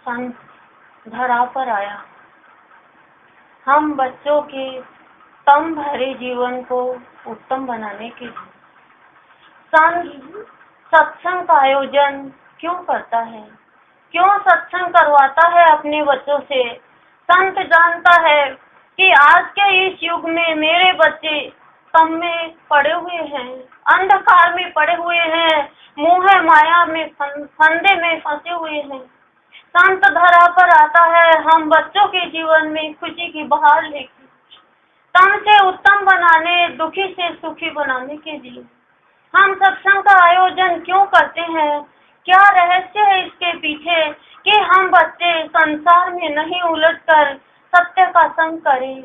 संत धरा पर आया हम बच्चों के तम भरे जीवन को उत्तम बनाने के लिए। संत सत्संग का आयोजन क्यों करता है, क्यों सत्संग करवाता है अपने बच्चों से? संत जानता है कि आज के इस युग में मेरे बच्चे तम में पड़े हुए हैं, अंधकार में पड़े हुए हैं, मोह माया में फंदे में फंसे हुए हैं। संत धरा पर आता है हम बच्चों के जीवन में खुशी की बहार लेके, तम से उत्तम बनाने, दुखी से सुखी बनाने के लिए। हम सत्संग का आयोजन क्यों करते हैं? क्या रहस्य है इसके पीछे कि हम बच्चे संसार में नहीं उलझकर सत्य का संग करें?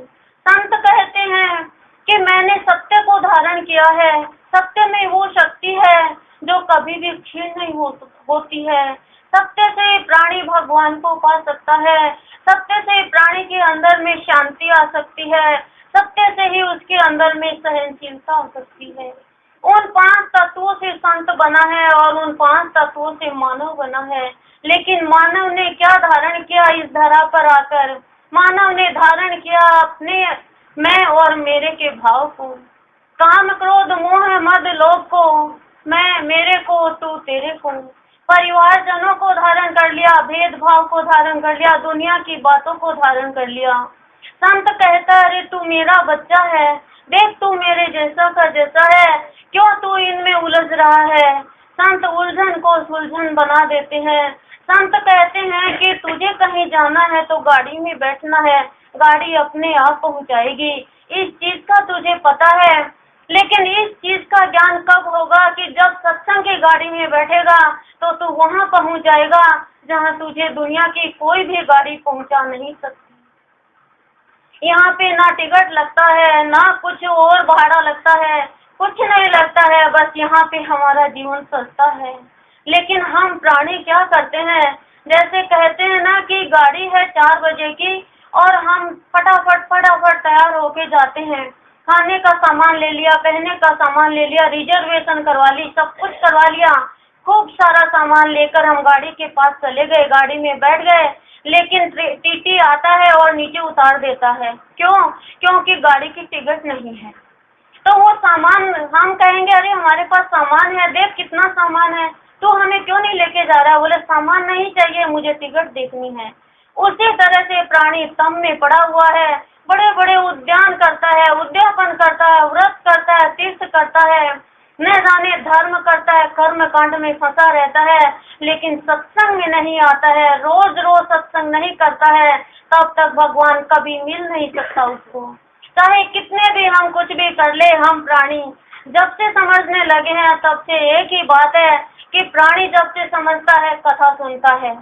संत कहते हैं कि मैंने सत्य को धारण किया है। सत्य में वो शक्ति है जो कभी भी क्षीण नहीं होती है। सत्य से प्राणी भगवान को पा सकता है। सत्य से प्राणी के अंदर में शांति आ सकती है। सत्य से ही उसके अंदर में सहनशीलता आ सकती है। उन 5 तत्वों से संत बना है और उन 5 तत्वों से मानव बना है। लेकिन मानव ने क्या धारण किया इस धरा पर आकर? मानव ने धारण किया अपने मैं और मेरे के भाव को, काम क्रोध मोह मद लोभ को, मैं मेरे को तू तेरे को। परिवार जनों को धारण कर लिया, भेदभाव को धारण कर लिया, दुनिया की बातों को धारण कर लिया। संत कहता है अरे तू मेरा बच्चा है, देख तू मेरे जैसा का जैसा है, क्यों तू इनमें उलझ रहा है? संत उलझन को सुलझन बना देते हैं। संत कहते हैं कि तुझे कहीं जाना है तो गाड़ी में बैठना है, गाड़ी अपने आप पहुंचाएगी। इस चीज का तुझे पता है, लेकिन इस चीज का ज्ञान कब होगा कि जब सत्संग की गाड़ी में बैठेगा तो तू वहां पहुंच जाएगा जहां तुझे दुनिया की कोई भी गाड़ी पहुंचा नहीं सकती। यहाँ पे ना टिकट लगता है, ना कुछ और भाड़ा लगता है, कुछ नहीं लगता है, बस यहाँ पे हमारा जीवन सस्ता है। लेकिन हम प्राणी क्या करते हैं? जैसे कहते हैं ना कि गाड़ी है 4 बजे की और हम फटाफट तैयार होके जाते हैं। खाने का सामान ले लिया, पहनने का सामान ले लिया, रिजर्वेशन करवा ली, सब कुछ करवा लिया, खूब सारा सामान लेकर हम गाड़ी के पास चले गए, गाड़ी में बैठ गए। लेकिन टीटी आता है और नीचे उतार देता है। क्यों? क्योंकि गाड़ी की टिकट नहीं है। तो वो सामान हम कहेंगे अरे हमारे पास सामान है, देख कितना सामान है, तू हमें क्यों नहीं लेके जा रहा है? बोले सामान नहीं चाहिए, मुझे टिकट देखनी है। उसी तरह से प्राणी तम में पड़ा हुआ है, बड़े बड़े उद्यान करता है, उद्यापन करता है, व्रत करता है, तीर्थ करता है, न जाने धर्म करता है, कर्म कांड में फंसा रहता है, लेकिन सत्संग में नहीं आता है, रोज रोज सत्संग नहीं करता है, तब तक भगवान कभी मिल नहीं सकता उसको। चाहे कितने भी हम कुछ भी कर ले, हम प्राणी जब से समझने लगे हैं तब से एक ही बात है कि प्राणी जब से समझता है कथा सुनता है।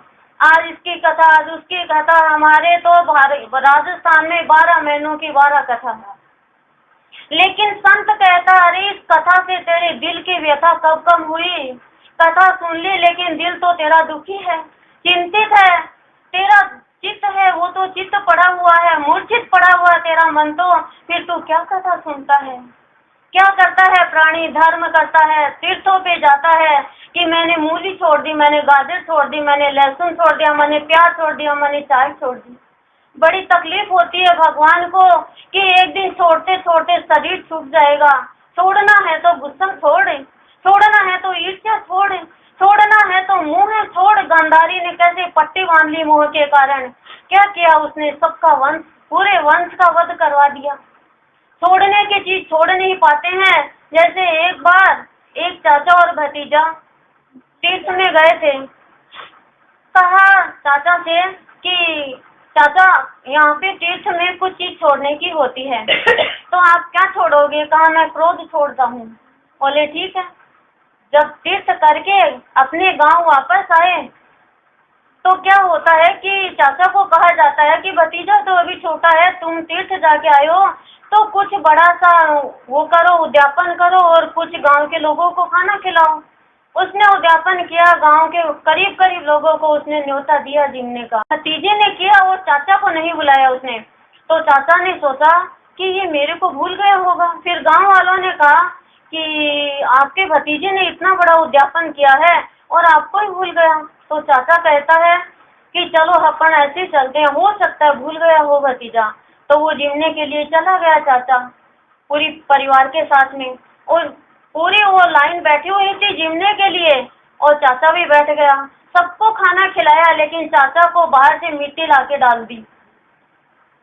आज इसकी कथा, आज उसकी कथा, हमारे तो राजस्थान में 12 महीनों की 12 कथा है। लेकिन संत कहता अरे इस कथा से तेरे दिल की व्यथा कब कम हुई? कथा सुन ली लेकिन दिल तो तेरा दुखी है, चिंतित है, तेरा चित्त है वो तो चित्त पड़ा हुआ है, मूर्छित पड़ा हुआ है तेरा मन, तो फिर तू क्या कथा सुनता है? क्या करता है प्राणी? धर्म करता है, तीर्थों पे जाता है कि मैंने मूली छोड़ दी, मैंने गाजर छोड़ दी, मैंने लहसुन छोड़ दिया, मैंने प्याज छोड़ दिया, मैंने चाय छोड़ दी। बड़ी तकलीफ होती है भगवान को कि एक दिन छोड़ते छोड़ते शरीर छूट जाएगा। छोड़ना है तो गुस्सा छोड़, छोड़ना है तो ईर्ष्या छोड़, छोड़ना है तो मुँह छोड़। गांधारी ने कैसे पट्टी बांध ली मोह के कारण? क्या किया उसने? सबका वंश, पूरे वंश का वध करवा दिया। छोड़ने की चीज छोड़ नहीं पाते हैं। जैसे एक बार एक चाचा और भतीजा तीर्थ में गए थे। कहा चाचा से कि चाचा यहाँ पे तीर्थ में कुछ चीज छोड़ने की होती है तो आप क्या छोड़ोगे? कहा मैं क्रोध छोड़ता हूँ। बोले ठीक है। जब तीर्थ करके अपने गांव वापस आए तो क्या होता है कि चाचा को कहा जाता है कि भतीजा तो अभी छोटा है, तुम तीर्थ जाके आए हो तो कुछ बड़ा सा वो करो, उद्यापन करो और कुछ गांव के लोगों को खाना खिलाओ। उसने उद्यापन किया, गांव के करीब करीब लोगों को उसने न्योता दिया जिमने का। भतीजे ने किया और चाचा को नहीं बुलाया उसने। तो चाचा ने सोचा कि ये मेरे को भूल गया होगा। फिर गांव वालों ने कहा कि आपके भतीजे ने इतना बड़ा उद्यापन किया है और आपको ही भूल गया। तो चाचा कहता है कि चलो अपन ऐसे चलते हैं, हो सकता है भूल गया हो भतीजा। तो वो जिमने के लिए चला गया चाचा पूरी परिवार के साथ में, और पूरी वो लाइन बैठी हुई थी जिमने के लिए, और चाचा भी बैठ गया। सबको खाना खिलाया, लेकिन चाचा को बाहर से मिट्टी लाके डाल दी।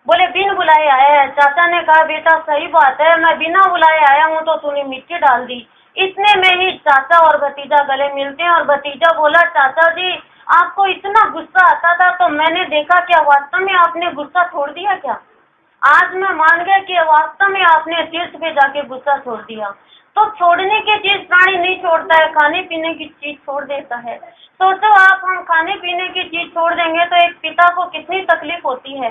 बोले बिन बुलाए आया है। चाचा ने कहा बेटा सही बात है, मैं बिना बुलाए आया हूँ तो तूने मिट्टी डाल दी। इतने में ही चाचा और भतीजा गले मिलते हैं, और भतीजा बोला चाचा जी आपको इतना गुस्सा आता था तो मैंने देखा, क्या वास्तव में आपने गुस्सा छोड़ दिया क्या? आज मैं मान गया कि वास्तव में आपने तीर्थ पे जाके गुस्सा छोड़ दिया। तो छोड़ने की चीज प्राणी नहीं छोड़ता है, खाने पीने की चीज छोड़ देता है। सोचो आप, हम खाने पीने की चीज छोड़ देंगे तो एक पिता को कितनी तकलीफ होती है।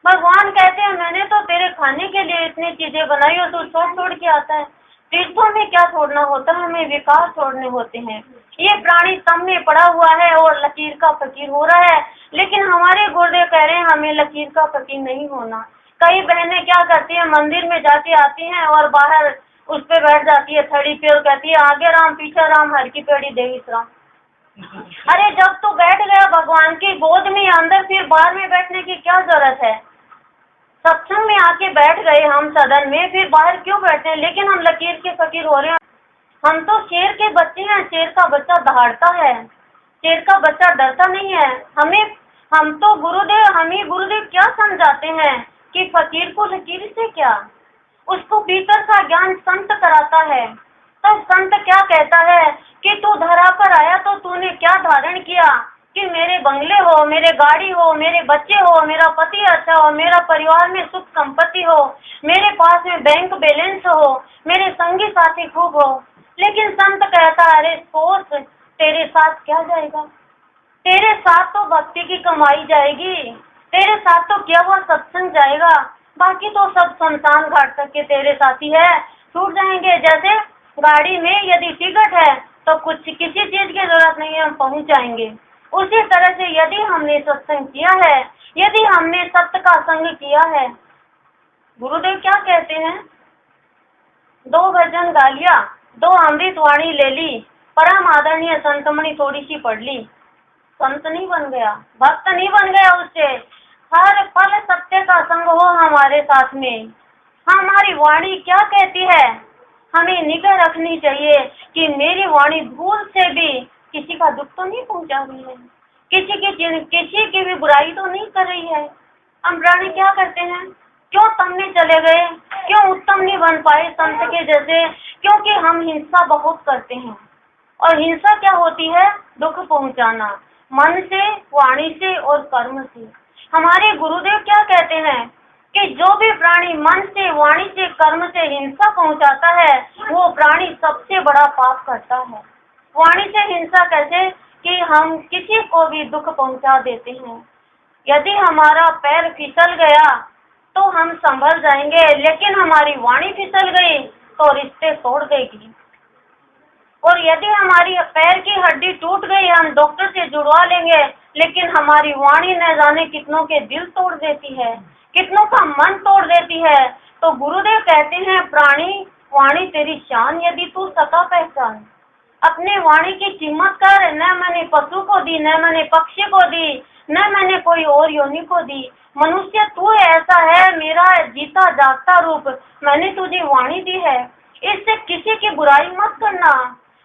भगवान कहते हैं मैंने तो तेरे खाने के लिए इतनी चीजें बनाई और तू छोड़ के आता है। तीर्थों में क्या छोड़ना होता है, हमें विकार छोड़ने होते हैं। ये प्राणी तम में पड़ा हुआ है और लकीर का फकीर हो रहा है, लेकिन हमारे गुरुदेव कह रहे हैं हमें लकीर का फकीर नहीं होना। कई बहनें क्या करती हैं, मंदिर में जाके आती हैं और बाहर उस पे बैठ जाती है थड़ी पे, और कहती है आगे राम पीछे राम हर की पेड़ी देवी राम। अरे जब तू बैठ गया भगवान की गोद में अंदर, फिर बाहर में बैठने की क्या जरूरत है? सत्संग में आके बैठ गए हम सदन में, फिर बाहर क्यों बैठे हैं? लेकिन हम लकीर के फकीर हो रहे हैं। हम तो शेर के बच्चे हैं, शेर का बच्चा दहाड़ता है, शेर का बच्चा डरता नहीं है। हम तो गुरुदेव, हम ही गुरुदेव क्या समझाते हैं कि फकीर को लकीर से क्या, उसको भीतर का ज्ञान संत कराता है। तो संत क्या कहता है कि तू धरा पर आया तो तूने क्या धारण किया, कि मेरे बंगले हो, मेरे गाड़ी हो, मेरे बच्चे हो, मेरा पति अच्छा हो, मेरा परिवार में सुख संपत्ति हो, मेरे पास में बैंक बैलेंस हो, मेरे संगी साथी खूब हो। लेकिन संत कहता है अरे सोच, तेरे साथ क्या जाएगा? तेरे साथ तो भक्ति की कमाई जाएगी, तेरे साथ तो क्या हुआ सत्संग जाएगा, बाकी तो सब शमशान घाट तक के तेरे साथी है, छूट जाएंगे। जैसे गाड़ी में यदि टिकट है तो कुछ किसी चीज की जरूरत नहीं है, हम पहुंच जाएंगे। उसी तरह से यदि हमने सत्संग किया है, यदि हमने सत्य का संग किया है, गुरुदेव क्या कहते हैं, 2 भजन गा लिया, 2 अमृत वाणी ले ली, परम आदरणीय संतमणि थोड़ी सी पढ़ ली, संत नहीं बन गया, भक्त नहीं बन गया। उससे हर पल सत्य का संग हो हमारे साथ में। हमारी वाणी क्या कहती है, हमें निगाह रखनी चाहिए कि मेरी वाणी भूल से भी किसी का दुख तो नहीं पहुंचा रही है, किसी की भी बुराई तो नहीं कर रही है। हम प्राणी क्या करते हैं, क्यों तमने चले गए, क्यों उत्तम नहीं बन पाए संत के जैसे? क्योंकि हम हिंसा बहुत करते हैं, और हिंसा क्या होती है, दुख पहुंचाना, मन से, वाणी से और कर्म से। हमारे गुरुदेव क्या कहते हैं कि जो भी प्राणी मन से, वाणी से, कर्म से हिंसा पहुंचाता है, वो प्राणी सबसे बड़ा पाप करता है। वाणी से हिंसा कैसे, कि हम किसी को भी दुख पहुंचा देते हैं। यदि हमारा पैर फिसल गया तो हम संभल जाएंगे, लेकिन हमारी वाणी फिसल गई तो रिश्ते तोड़ देगी। और यदि हमारी पैर की हड्डी टूट गई, हम डॉक्टर से जुड़वा लेंगे, लेकिन हमारी वाणी न जाने कितनों के दिल तोड़ देती है, कितनों का मन तोड़ देती है। तो गुरुदेव कहते हैं प्राणी वाणी तेरी शान, यदि तू सका पहचान। अपने वाणी की कीमत कर, न मैंने पशु को दी, न मैंने पक्षी को दी, न मैंने कोई और योनि को दी। मनुष्य तू ऐसा है, मेरा जीता जागता रूप, मैंने तुझे वाणी दी है। इससे किसी की बुराई मत करना।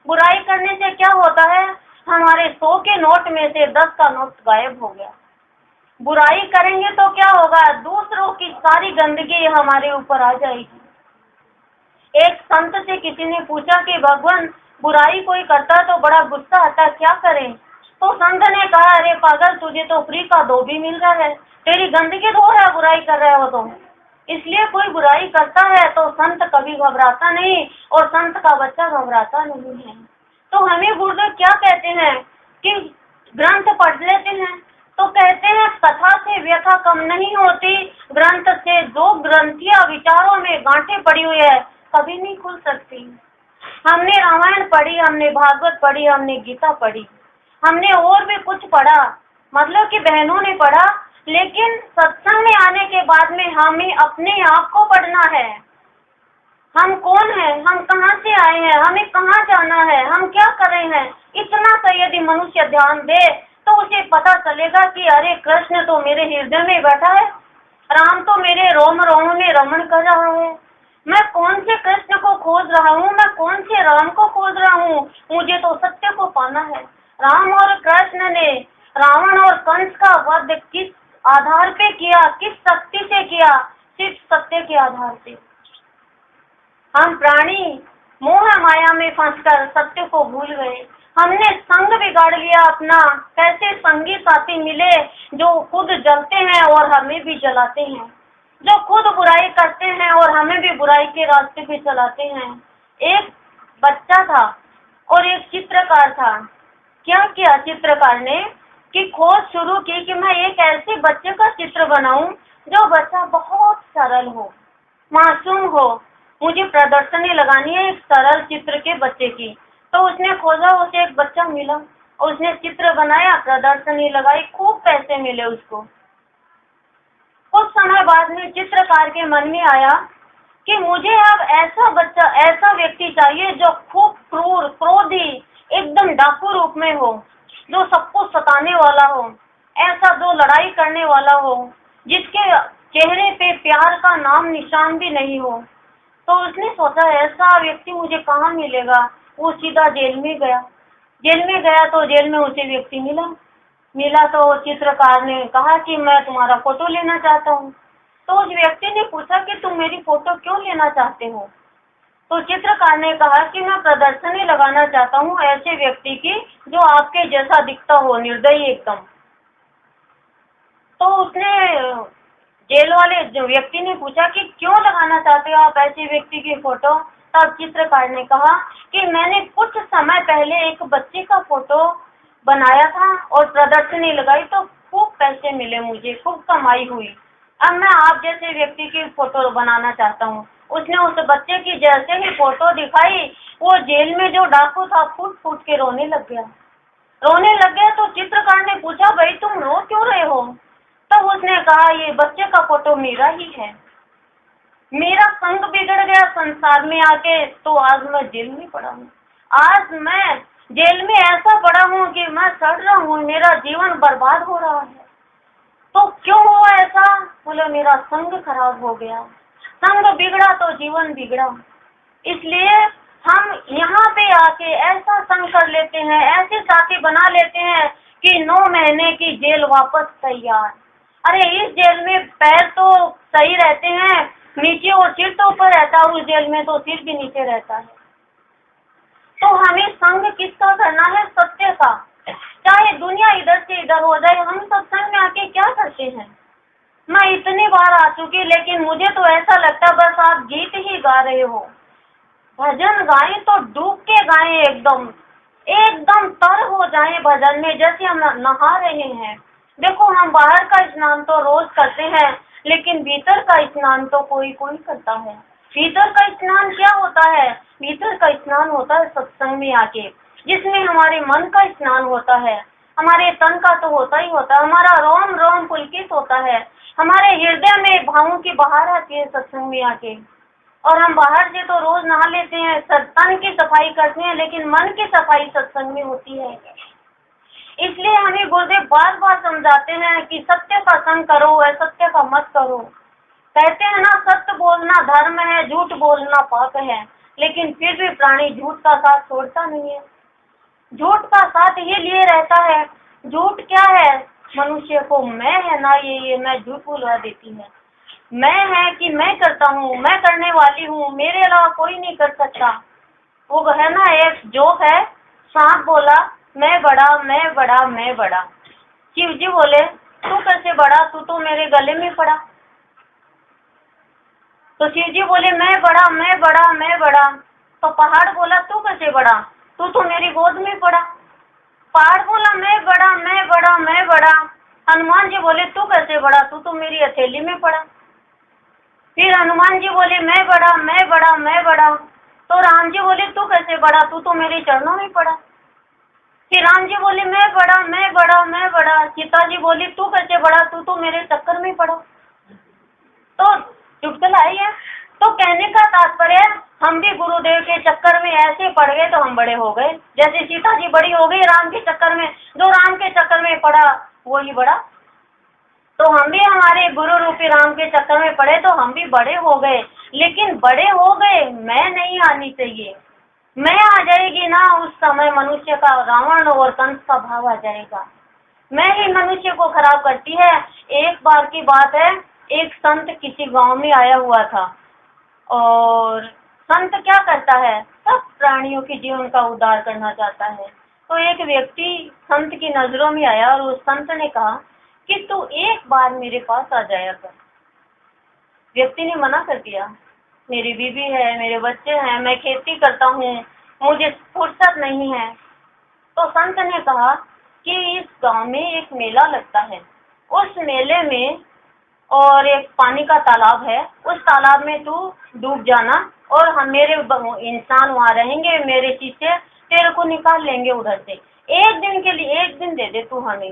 बुराई करने से क्या होता है, हमारे 100 के नोट में से 10 का नोट गायब हो गया। बुराई करेंगे तो क्या होगा, दूसरों की सारी गंदगी हमारे ऊपर आ जाएगी। एक संत से किसी ने पूछा कि भगवान बुराई कोई करता तो बड़ा गुस्सा आता, क्या करें? तो संत ने कहा अरे पागल, तुझे तो फ्री का 2 भी मिल रहा है, तेरी गंदगी धो रहा है, बुराई कर रहा है वो तो। इसलिए कोई बुराई करता है तो संत कभी घबराता नहीं, और संत का बच्चा घबराता नहीं है। तो हमें गुरुदेव क्या कहते हैं कि ग्रंथ पढ़ लेते हैं तो कहते हैं कथा से व्यथा कम नहीं होती, ग्रंथ से जो ग्रंथियां विचारों में गांठें पड़ी हुई है कभी नहीं खुल सकती। हमने रामायण पढ़ी, हमने भागवत पढ़ी, हमने गीता पढ़ी, हमने और भी कुछ पढ़ा, मतलब कि बहनों ने पढ़ा, लेकिन सत्संग में आने के बाद में हमें अपने आप को पढ़ना है। हम कौन हैं, हम कहाँ से आए हैं, हमें कहाँ जाना है, हम क्या कर रहे हैं, इतना तो यदि मनुष्य ध्यान दे तो उसे पता चलेगा कि अरे कृष्ण तो मेरे हृदय में बैठा है, राम तो मेरे रोम रोम में रमण कर रहा है। मैं कौन से कृष्ण को खोज रहा हूँ, मैं कौन से राम को खोज रहा हूँ, मुझे तो सत्य को पाना है। राम और कृष्ण ने रावण और कंस का वध किस आधार पे किया, किस शक्ति से किया? सिर्फ सत्य के आधार से। हम प्राणी मोह माया में फंसकर सत्य को भूल गए। हमने संग बिगाड़ लिया अपना। कैसे संगी साथी मिले जो खुद जलते हैं और हमें भी जलाते हैं, जो खुद बुराई करते हैं और हमें भी बुराई के रास्ते पे चलाते हैं। एक बच्चा था और एक चित्रकार था। क्या किया चित्रकार ने कि खोज शुरू की कि मैं एक ऐसे बच्चे का चित्र बनाऊं जो बच्चा बहुत सरल हो, मासूम हो। मुझे प्रदर्शनी लगानी है एक सरल चित्र के बच्चे की। तो उसने खोजा, उसे एक बच्चा मिला और उसने चित्र बनाया, प्रदर्शनी लगाई, खूब पैसे मिले उसको। कुछ समय बाद में चित्रकार के मन में आया कि मुझे अब ऐसा बच्चा, ऐसा व्यक्ति चाहिए जो खूब क्रूर, क्रोधी, एकदम डाकू रूप में हो, जो सबको सताने वाला हो, ऐसा जो लड़ाई करने वाला हो, जिसके चेहरे पे प्यार का नाम निशान भी नहीं हो। तो उसने सोचा ऐसा व्यक्ति मुझे कहाँ मिलेगा। वो सीधा जेल में गया। जेल में गया तो जेल में उसे व्यक्ति मिला तो चित्रकार ने कहा कि मैं तुम्हारा फोटो लेना चाहता हूँ। तो उस व्यक्ति ने पूछा कि तुम मेरी फोटो क्यों लेना चाहते हो? तो चित्रकार ने कहा कि मैं प्रदर्शनी लगाना चाहता हूँ ऐसे व्यक्ति की जो आपके जैसा दिखता हो, निर्दयी एकदम। तो उसने जेल वाले जो व्यक्ति ने पूछा कि क्यों लगाना चाहते हो आप ऐसे व्यक्ति की फोटो? तब चित्रकार ने कहा कि मैंने कुछ समय पहले एक बच्चे का फोटो बनाया था और प्रदर्शनी लगाई तो खूब पैसे मिले, मुझे खूब कमाई हुई। अब मैं आप जैसे व्यक्ति की फोटो बनाना चाहता हूँ। उसने उस बच्चे की जैसे ही फोटो दिखाई, वो जेल में जो डाकू था फूट फूट के रोने लग गया। तो चित्रकार ने पूछा भाई तुम रो क्यों रहे हो? तब उसने कहा ये बच्चे का फोटो मेरा ही है, मेरा संग बिगड़ गया संसार में आके, तो आज मैं जेल में पड़ा हूँ। आज मैं जेल में ऐसा पड़ा हूँ कि मैं सड़ रहा हूँ, मेरा जीवन बर्बाद हो रहा है। तो क्यों हुआ ऐसा? बोले मेरा संग खराब हो गया। संग बिगड़ा तो जीवन बिगड़ा। इसलिए हम यहाँ पे आके ऐसा संग कर लेते हैं, ऐसे साथी बना लेते हैं कि 9 महीने की जेल वापस तैयार। अरे इस जेल में पैर तो सही रहते हैं नीचे और सिर तो ऊपर रहता है, उस जेल में तो सिर भी नीचे रहता है। तो हमें संग किसका करना है? सत्य का। चाहे दुनिया इधर से इधर हो जाए, हम सत्संग में आके क्या करते हैं? मैं इतनी बार आ चुकी, लेकिन मुझे तो ऐसा लगता बस आप गीत ही गा रहे हो। भजन गाएं तो डूब के गाएं, एकदम एकदम तर हो जाएं भजन में, जैसे हम नहा रहे हैं। देखो हम बाहर का स्नान तो रोज करते हैं, लेकिन भीतर का स्नान तो कोई कोई करता है। भीतर का स्नान क्या होता है? भीतर का स्नान होता है सत्संग में आके, जिसमें हमारे मन का स्नान होता है, हमारे तन का तो होता ही होता है, हमारा रोम रोम पुलकित होता है, हमारे हृदय में भावों की बहार आती है सत्संग में आके। और हम बाहर से तो रोज नहा लेते हैं, तन की सफाई करते हैं, लेकिन मन की सफाई सत्संग में होती है। इसलिए हमें गुरुदेव बार बार समझाते हैं कि सत्य का संग करो, असत्य का मत करो। कहते हैं ना सत्य बोलना धर्म है, झूठ बोलना पाप है, लेकिन फिर भी प्राणी झूठ का साथ छोड़ता नहीं है, झूठ का साथ ही लिए रहता है। झूठ क्या है? मनुष्य को मैं है ना, ये मैं झूठ बुलवा देती है। मैं है कि मैं करता हूँ, मैं करने वाली हूँ, मेरे अलावा कोई नहीं कर सकता। वो है ना एक जोक है, सांप बोला मैं बड़ा मैं बड़ा मैं बड़ा। शिव जी बोले तू कैसे बड़ा, तू तो मेरे गले में पड़ा। तो शिव जी बोले मैं बड़ा मैं बड़ा मैं बड़ा। तो पहाड़ बोला तू कैसे बड़ा, तू तो मेरी गोद में पड़ा। पहाड़ बोला मैं बड़ा मैं बड़ा मैं बड़ा। हनुमान जी बोले तू कैसे बड़ा, तू तो मेरी हथेली में पड़ा। फिर हनुमान जी बोले मैं बड़ा मैं बड़ा मैं बड़ा। तो राम जी बोले तू कैसे बड़ा, तू तो मेरे चरणों में पड़ा। फिर राम जी बोले मैं बड़ा मैं बड़ा मैं बड़ा। सीता जी बोली तू कैसे बड़ा, तू तो मेरे चक्कर में पड़ा। तो चुटकुला है ये। तो कहने का तात्पर्य हम भी गुरुदेव के चक्कर में ऐसे पड़ गए तो हम बड़े हो गए। जैसे सीता जी बड़ी हो गई राम के चक्कर में, जो राम के चक्कर में पड़ा वो ही बड़ा। तो हम भी हमारे गुरु रूपी राम के चक्कर में पड़े तो हम भी बड़े हो गए। लेकिन बड़े हो गए, मैं नहीं आनी चाहिए। मैं आ जाएगी ना, उस समय मनुष्य का रावण और कंस का भाव आ जाएगा। मैं ही मनुष्य को खराब करती है। एक बार की बात है, एक संत किसी गांव में आया हुआ था और संत क्या करता है, सब प्राणियों के जीवन का उद्धार करना चाहता है। तो एक व्यक्ति संत की नजरों में आया और उस संत ने कहा कि तू एक बार मेरे पास आ जाया कर। व्यक्ति ने मना कर दिया, मेरी बीवी है, मेरे बच्चे हैं, मैं खेती करता हूँ, मुझे फुर्सत नहीं है। तो संत ने कहा कि इस गांव में एक मेला लगता है, उस मेले में और एक पानी का तालाब है, उस तालाब में तू डूब जाना और हम मेरे इंसान वहाँ रहेंगे, मेरे शिष्य तेरे को निकाल लेंगे उधर से। एक दिन के लिए, एक दिन दे दे तू हमें।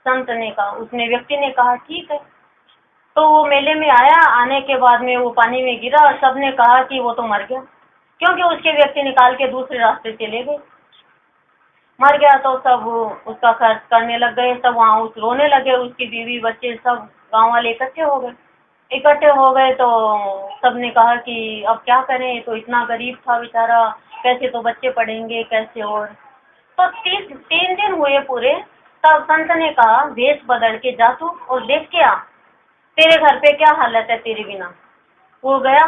संत ने कहा, उसने व्यक्ति ने कहा ठीक है। तो वो मेले में आया, आने के बाद में वो पानी में गिरा और सबने कहा कि वो तो मर गया, क्योंकि उसके व्यक्ति निकाल के दूसरे रास्ते से ले गए। मर गया तो सब उसका खर्च करने लग गए, सब वहाँ उस रोने लगे, उसकी बीवी बच्चे सब गांव वाले इकट्ठे हो गए। इकट्ठे हो गए तो सबने कहा कि अब क्या करें, तो इतना गरीब था बेचारा, कैसे तो बच्चे पढ़ेंगे कैसे। और तो 3 दिन हुए पूरे, तब संत ने कहा वेश बदल के जा तू और देख के आ तेरे घर पे क्या हालत है तेरे बिना। वो गया,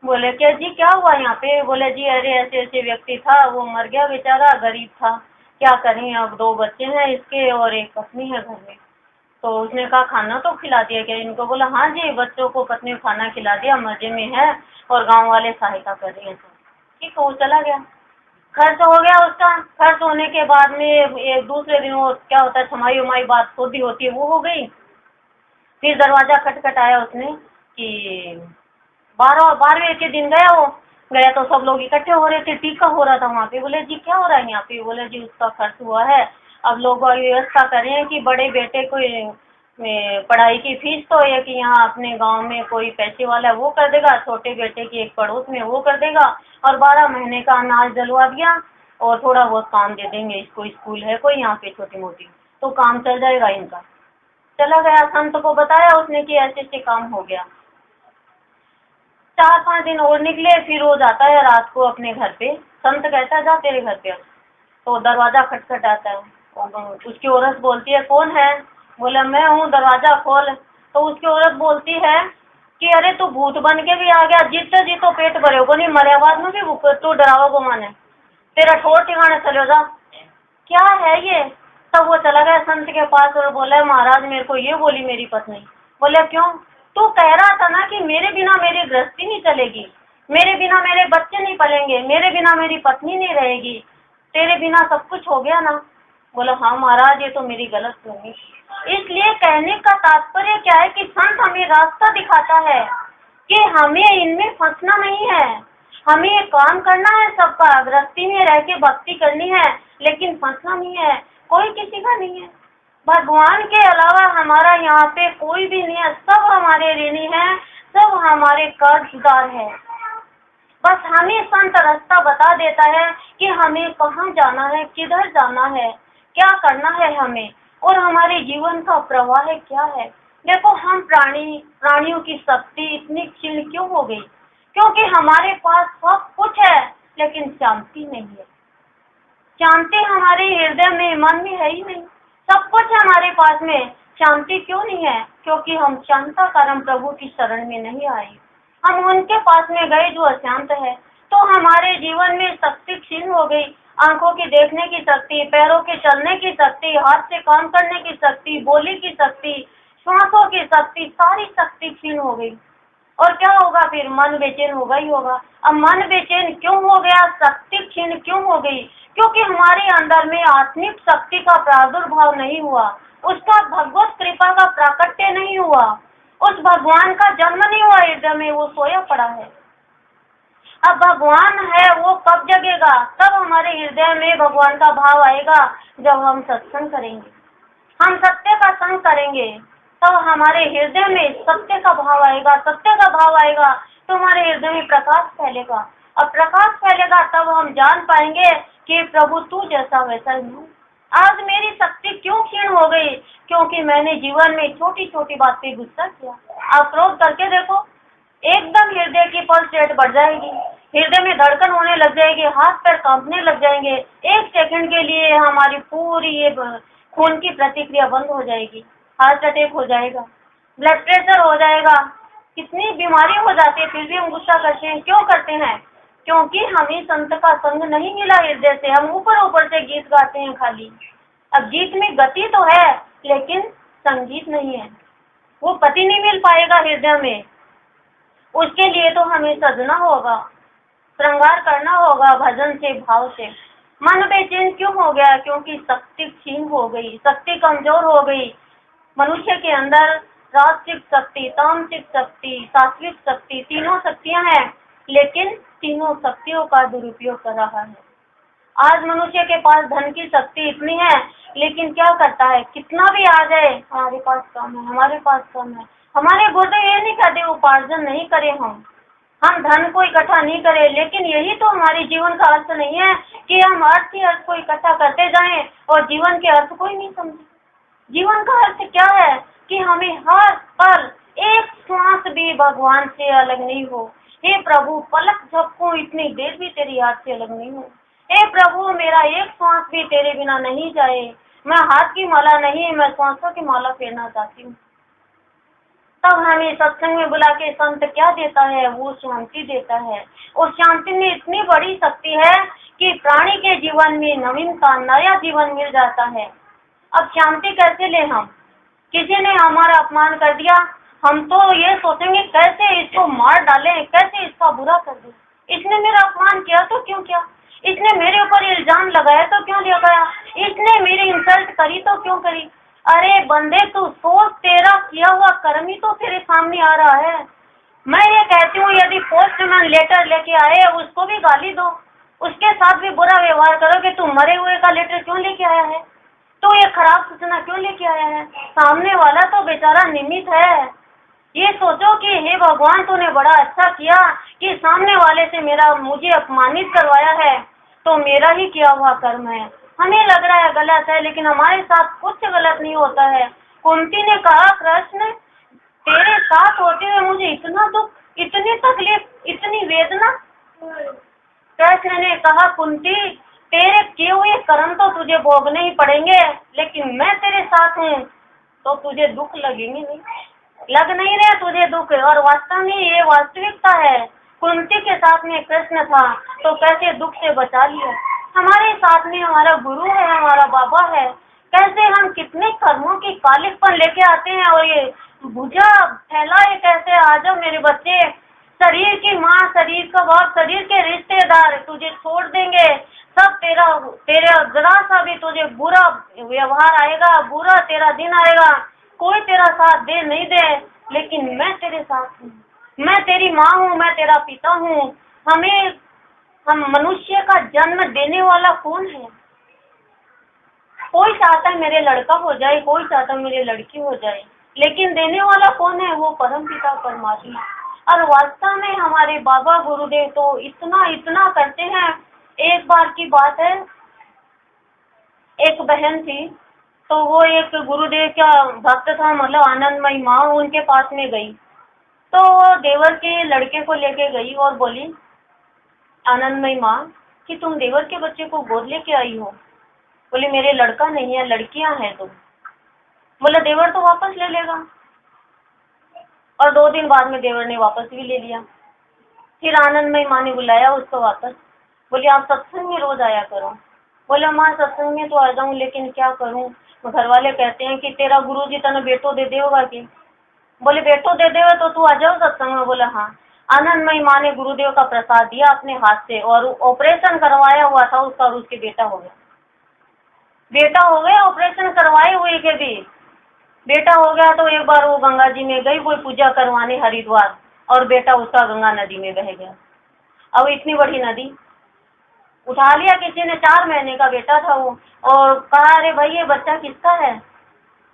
बोले क्या जी क्या हुआ यहाँ पे। बोले जी अरे ऐसे ऐसे व्यक्ति था, वो मर गया बेचारा, गरीब था, क्या करें, अब 2 बच्चे हैं इसके और एक पत्नी है घर में। तो उसने कहा खाना तो खिला दिया क्या इनको। बोला हाँ जी, बच्चों को पत्नी को खाना खिला दिया, मजे में है और गांव वाले सहायता कर रहे हैं। ठीक है, वो चला गया। खर्च हो गया उसका। खर्च होने के बाद में एक दूसरे दिन वो क्या होता है, छमाई उमाई बात होती होती है, वो हो गई। फिर दरवाजा खटखटाया उसने कि 12वें के दिन गया। वो गया तो सब लोग इकट्ठे हो रहे थे, टीका हो रहा था वहाँ पे। बोले जी क्या हो रहा है यहाँ पे। बोले जी उसका खर्च हुआ है, अब लोग व्यवस्था कर रहे हैं कि बड़े बेटे को पढ़ाई की फीस तो है कि यहाँ अपने गांव में कोई पैसे वाला है वो कर देगा, छोटे बेटे की एक पड़ोस में वो कर देगा, और 12 महीने का अनाज डलवा दिया और थोड़ा बहुत काम दे देंगे इसको, स्कूल है कोई यहाँ पे छोटी मोटी, तो काम चल जाएगा इनका। चला गया, संत को बताया उसने कि ऐसे ऐसे काम हो गया। 4-5 दिन और निकले, फिर वो जाता है रात को अपने घर पे। संत कहता है जा तेरे घर पे। तो दरवाजा खटखटाता है, उसकी औरत बोलती है कौन है। बोला मैं हूँ, दरवाजा खोल। तो उसकी औरत बोलती है कि अरे तू भूत बन के भी आ गया, जीते जीतो पेट भरे को नहीं, मरे बाद में भी तू डरावा को माने, तेरा ठोर ठिकाने चले जा, क्या है ये। तब वो चला गया संत के पास और बोला महाराज मेरे को ये बोली मेरी पत्नी। बोले क्यों। तू कह रहा था ना कि मेरे बिना मेरी गृहस्थी नहीं चलेगी, मेरे बिना मेरे बच्चे नहीं पलेंगे, मेरे बिना मेरी पत्नी नहीं रहेगी, तेरे बिना सब कुछ हो गया ना। बोला हाँ महाराज ये तो मेरी गलत सुनी। इसलिए कहने का तात्पर्य क्या है कि संत हमें रास्ता दिखाता है कि हमें इनमें फंसना नहीं है, हमें ये काम करना है, सबका गृहस्थी में रह के भक्ति करनी है, लेकिन फंसना नहीं है, कोई किसी का नहीं है। भगवान के अलावा हमारा यहाँ पे कोई भी नहीं है, सब हमारे ऋणी है, सब हमारे कर्जदार है। बस हमें संत रास्ता बता देता है कि हमें कहाँ जाना है, किधर जाना है, क्या करना है हमें, और हमारे जीवन का प्रवाह क्या है। देखो हम प्राणियों की शक्ति इतनी क्षीण क्यों हो गई, क्योंकि हमारे पास सब कुछ है लेकिन शांति नहीं है। शांति हमारे हृदय में, मन में है ही नहीं। सब कुछ हमारे पास में, शांति क्यों नहीं है, क्योंकि हम शांताकारम प्रभु की शरण में नहीं आए। हम उनके पास में गए जो अशांत है, तो हमारे जीवन में शक्ति क्षीण हो गई। आंखों की देखने की शक्ति, पैरों के चलने की शक्ति, हाथ से काम करने की शक्ति, बोली की शक्ति, श्वासों की शक्ति, सारी शक्ति क्षीण हो गई। और क्या होगा फिर, मन बेचैन होगा ही होगा। अब मन बेचैन क्यों हो गया, शक्ति क्षीण क्यों हो गई, क्योंकि हमारे अंदर में आत्मिक शक्ति का प्रादुर्भाव नहीं हुआ, उसका भगवत कृपा का प्राकट्य नहीं हुआ, उस भगवान का जन्म नहीं हुआ हृदय में, वो सोया पड़ा है। अब भगवान है वो कब जगेगा, तब हमारे हृदय में भगवान का भाव आएगा जब हम सत्संग करेंगे, हम सत्य का संग करेंगे, तो हमारे हृदय में सत्य का भाव आएगा। सत्य का भाव आएगा तो हमारे हृदय में प्रकाश फैलेगा, और प्रकाश फैलेगा तब हम जान पाएंगे कि प्रभु तू जैसा वैसा ही हूँ। आज मेरी शक्ति क्यों क्षीण हो गई? क्योंकि मैंने जीवन में छोटी छोटी बात पे गुस्सा किया। आप क्रोध करके देखो, एकदम हृदय की पल्स रेट बढ़ जाएगी, हृदय में धड़कन होने लग जाएगी, हाथ पैर कांपने लग जाएंगे, एक सेकंड के लिए हमारी पूरी ये खून की प्रतिक्रिया बंद हो जाएगी, हार्ट अटैक हो जाएगा, ब्लड प्रेशर हो जाएगा, कितनी बीमारी हो जाती है। फिर भी हम गुस्सा करते हैं, क्यों करते हैं? क्योंकि हमें संत का संग नहीं मिला हृदय से। हम ऊपर ऊपर से गीत गाते हैं खाली। अब गीत में गति तो है लेकिन संगीत नहीं है, वो पति नहीं मिल पाएगा हृदय में। उसके लिए तो हमें सजना होगा, श्रृंगार करना होगा भजन से, भाव से। मन बेचैन क्यों हो गया? क्योंकि शक्ति क्षीण हो गई, शक्ति कमजोर हो गई। मनुष्य के अंदर राजसिक शक्ति, तामसिक शक्ति, सात्विक शक्ति, तीनों शक्तियां हैं, लेकिन तीनों शक्तियों का दुरुपयोग कर रहा है। आज मनुष्य के पास धन की शक्ति इतनी है, लेकिन क्या करता है? कितना भी आ जाए, हमारे पास कम है, हमारे पास कम है। हमारे गुरुदेव ये नहीं कहते उपार्जन नहीं करें, हम धन को इकट्ठा नहीं करें, लेकिन यही तो हमारे जीवन का अर्थ नहीं है कि हम अर्थ ही अर्थ को इकट्ठा करते जाएं और जीवन के अर्थ को ही नहीं समझे। जीवन का अर्थ क्या है? कि हमें हर पल एक श्वास भी भगवान से अलग नहीं हो। हे प्रभु, पलक झपकूं इतनी देर भी तेरी याद से अलग नहीं हो। हे प्रभु, मेरा एक श्वास भी तेरे बिना नहीं जाए। मैं हाथ की माला नहीं, मैं श्वासों की माला फेरना चाहती हूँ। तब हमें सत्संग में बुला के संत क्या देता है? वो शांति देता है। और शांति में इतनी बड़ी शक्ति है कि प्राणी के जीवन में नवीनता, नया जीवन मिल जाता है। अब शांति कैसे ले? हम किसी ने हमारा अपमान कर दिया, हम तो ये सोचेंगे कैसे इसको मार डालें, कैसे इसका बुरा कर दें। इसने मेरा अपमान किया तो क्यों किया? इसने मेरे ऊपर इल्जाम लगाया तो क्यों लगाया? इसने मेरी इंसल्ट करी तो क्यों करी? अरे बंदे, तू सोच, तेरा किया हुआ कर्म ही तो तेरे सामने आ रहा है। मैं ये कहती हूँ, यदि पोस्टमैन लेटर लेके आए, उसको भी गाली दो, उसके साथ भी बुरा व्यवहार करो कि तू मरे हुए का लेटर क्यों लेके आया है, तो ये खराब सूचना क्यों लेके आया है। सामने वाला तो बेचारा निमित्त है। ये सोचो कि हे भगवान, तूने बड़ा अच्छा किया कि सामने वाले से मुझे अपमानित करवाया है, तो मेरा ही किया हुआ कर्म है। हमें लग रहा है गलत है, लेकिन हमारे साथ कुछ गलत नहीं होता है। कुंती ने कहा, कृष्ण तेरे साथ होते हुए मुझे इतना दुख, इतनी तकलीफ, इतनी वेदना। कृष्ण ने कहा, कुंती तेरे किए हुए कर्म तो तुझे भोगने ही पड़ेंगे, लेकिन मैं तेरे साथ हूँ तो तुझे दुख लगेंगे नहीं, लग नहीं रहे तुझे दुख। और वास्तव में ये वास्तविकता है। कुंती के साथ में कृष्ण था तो कैसे दुख से बचा लिया। हमारे साथ में हमारा गुरु है, हमारा बाबा है। कैसे हम कितने कर्मों की कालिकपन लेके आते हैं और ये भुजा फैलाए कैसे, आ जाओ मेरे बच्चे, शरीर की माँ, शरीर का बाप, शरीर के रिश्तेदार तुझे छोड़ देंगे, सब तेरे जरा सा भी तुझे बुरा व्यवहार आएगा, बुरा तेरा दिन आएगा, कोई तेरा साथ दे नहीं दे, लेकिन मैं तेरे साथ हूँ, मैं तेरी माँ हूँ, मैं तेरा पिता हूँ। हम मनुष्य का जन्म देने वाला कौन है? कोई चाहता है मेरे लड़का हो जाए, कोई चाहता है मेरी लड़की हो जाए, लेकिन देने वाला कौन है? वो परम पिता परमात्मा। और वास्तव में हमारे बाबा गुरुदेव तो इतना इतना करते हैं। एक बार की बात है, एक बहन थी, तो वो एक गुरुदेव का भक्त था, मतलब आनंदमयी माँ, उनके पास में गई। तो देवर के लड़के को लेके गई और बोली, आनंदमयी माँ, कि तुम देवर के बच्चे को गोद लेके आई हो? बोले मेरे लड़का नहीं है, लड़कियां हैं तुम। बोला देवर तो वापस ले लेगा। और 2 दिन बाद में देवर ने वापस भी ले लिया। फिर आनंदमयी माँ ने बुलाया उसको वापस। बोली आप सत्संग में रोज आया करो। बोले माँ सत्संग में तो आ जाऊँ, लेकिन क्या करूँ, घर वाले कहते हैं कि तेरा गुरुजी तने बेटो दे देगा कि। बोले बेटो दे देगा तो तू आ जाओ सत्संग में। बोला हाँ। आनंदमयी माँ ने गुरुदेव का प्रसाद दिया अपने हाथ से, और ऑपरेशन करवाया हुआ था उसका, और उसके बेटा हो गया। बेटा हो गया, ऑपरेशन करवाए हुए के भी बेटा हो गया। तो एक बार वो गंगा जी में गई कोई पूजा करवाने हरिद्वार, और बेटा उसका गंगा नदी में बह गया। अब इतनी बड़ी नदी उठा लिया किसी ने, 4 महीने का बेटा था वो, और कहा अरे भाई ये बच्चा किसका है?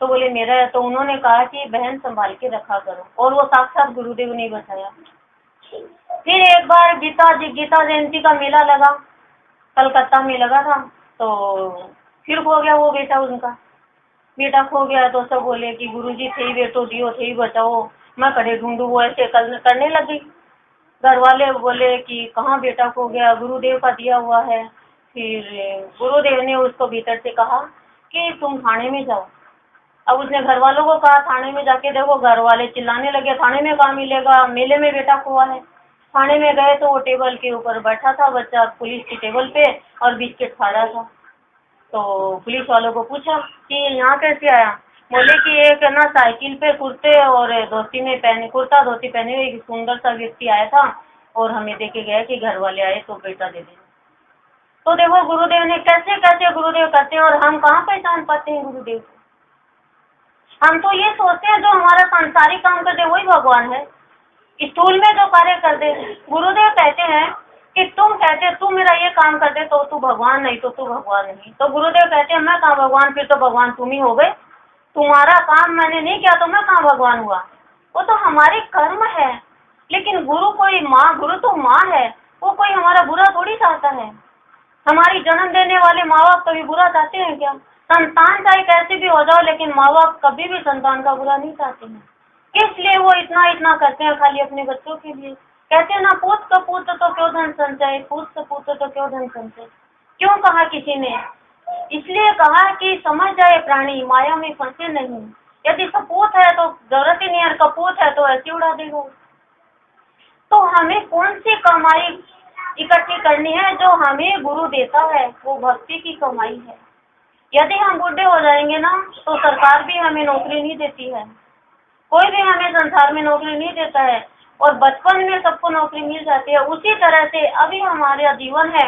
तो बोले मेरा है। तो उन्होंने कहा कि बहन संभाल के रखा करो, और वो साक्षात गुरुदेव ने बताया। फिर एक बार गीता जयंती का मेला लगा, कलकत्ता में लगा था, तो फिर खो गया वो बेटा उनका। बेटा खो गया तो सब बोले कि गुरुजी थे ही बेटो दियो, थे ही बचाओ, मैं करे ढूंढू। वो ऐसे करने लगी। घर वाले बोले कि कहाँ बेटा खो गया, गुरुदेव का दिया हुआ है। फिर गुरुदेव ने उसको भीतर से कहा कि तुम थाने में जाओ। अब उसने घर वालों को कहा थाने में जाके देखो, घर वाले चिल्लाने लगे थाने में कहाँ मिलेगा, मेले में बेटा खोआ है। थाने में गए तो वो टेबल के ऊपर बैठा था बच्चा, पुलिस की टेबल पे, और बिस्किट खा रहा था। तो पुलिस वालों को पूछा कि यहाँ कैसे आया। बोले कि एक ना साइकिल पे कुर्ते और धोती में पहने, कुर्ता धोती पहने हुए एक सुंदर सा व्यक्ति आया था और हमें देके गया कि घर वाले आए तो बेटा दे दे। तो देखो गुरुदेव ने कैसे कैसे गुरुदेव करते हैं, और हम कहाँ पहचान पाते हैं गुरुदेव को। हम तो ये सोचते हैं जो हमारा सांसारिक काम कर दे वही भगवान है, स्थूल में जो कार्य कर दे। गुरुदेव कहते हैं कि तुम कहते तू मेरा ये काम कर दे तो तू भगवान, नहीं तो तू भगवान नहीं। तो गुरुदेव कहते हैं मैं कहाँ भगवान, फिर तो भगवान तुम ही हो गए। तुम्हारा काम मैंने नहीं किया तो मैं कहाँ भगवान हुआ। वो तो हमारे कर्म है। लेकिन गुरु कोई माँ, गुरु तो माँ है, वो कोई हमारा बुरा थोड़ी चाहता है। हमारी जन्म देने वाले माँ बाप कभी बुरा चाहते हैं क्या? संतान चाहे कैसे भी हो जाओ, लेकिन माँ बाप कभी भी संतान का बुरा नहीं चाहते हैं। इसलिए वो इतना इतना करते हैं खाली अपने बच्चों के लिए। कहते हैं ना, पूत कपूत तो क्यों धन संचय, पूत कपूत तो क्यों धन संचय। क्यों कहा किसी ने? इसलिए कहा कि समझ जाए प्राणी माया में फंसे नहीं। यदि सपूत है तो जरूरत ही नहीं है, कपूत है तो ऐसे उड़ा देगा। तो हमें कौन सी कमाई इकट्ठी करनी है? जो हमें गुरु देता है वो भक्ति की कमाई है। यदि हम बूढ़े हो जाएंगे ना तो सरकार भी हमें नौकरी नहीं देती है, कोई भी हमें संसार में नौकरी नहीं देता है, और बचपन में सबको नौकरी मिल जाती है। उसी तरह से अभी हमारा जीवन है